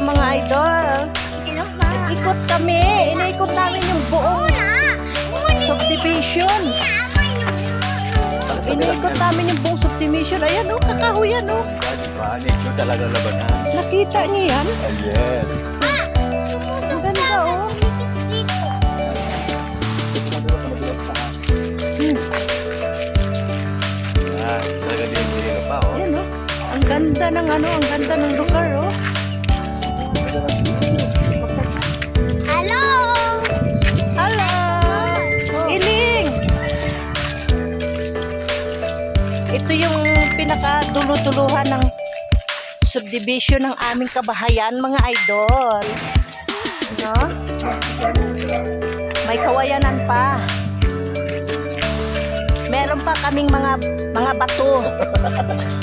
mga idol. Ikot kami. Inaikot namin yung buong subdivision. Inaikot namin yung buong subdivision. Ayan o, kakahoy yan o. Nature talaga labanan. Nakita niyo yan? Yes. Ang ganda o. Yan, talaga din pa oh. Ayan o. Ang ganda ng ano, ang ganda ng lugar o. Hello! Hello! Iling! Ito yung pinakadulo-duluhan ng subdivision ng aming kabahayan, mga idol. No? May kawayanan pa. Meron pa kaming mga bato.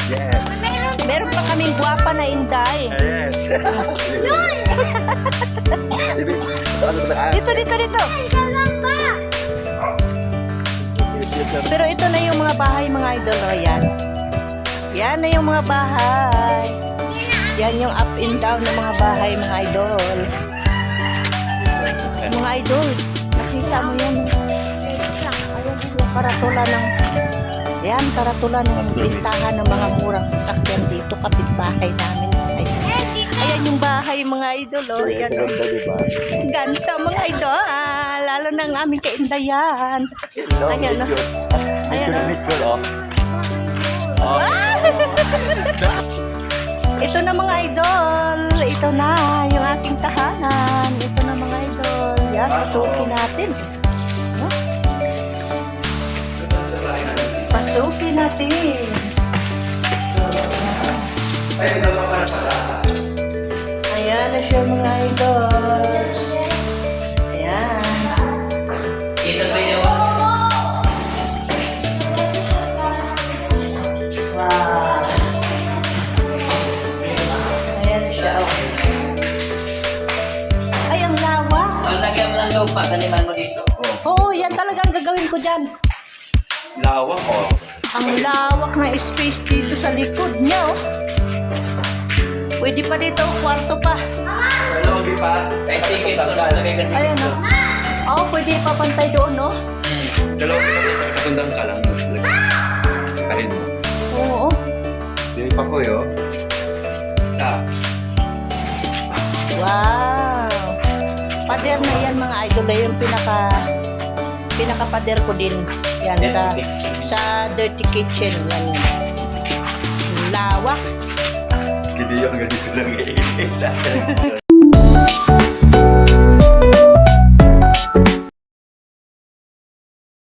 Yes. Meron pa kaming guwapa na inday. Yes. Dito. Pero ito na yung mga bahay, mga idol. O, yan. Yan na yung mga bahay. Yan yung up and down ng mga bahay, mga idol. Mga idol, nakita mo yan. Ayan, yung karatula ng... Yan, karatula ng bintahan ng mga murang sasakyan dito. Kapitbahay namin, mga idol. Ayan yung bahay, mga idol. O, ayan. Ganda, mga idol. Lalo ng aming kaindayan. Ayan, o. Ayan, o. Ito na, mga idol. Ito na yung aking tahanan. Ito na, mga idol. Yan, pasukin natin. No? Pasukin natin. Ayan na siya, mga idol. Ayan. Wow. Ayan na siya, oh. Ay, ang lawak. Ang lagyan mo ng lupa, taniman mo dito. Oo, yan talaga ang gagawin ko dyan. Lawak oh. Ang lawak na space dito sa likod niya, oh. Pwede pa dito, kwarto pa. Ano, di pa? Kahit ticket ko na, lagay kasi. Ayan, oh. Oo, pwede pa pantay doon, no? Dalawa ko dito, katundang ka lang. Alin mo. Oo. Dili pa ko yo. Isa. Wow. Pader na yan, mga idol. Yung pinaka-pader ko din. Yan, sa dirty kitchen. Yan. Lawak. Hindi yung ganito lang eh.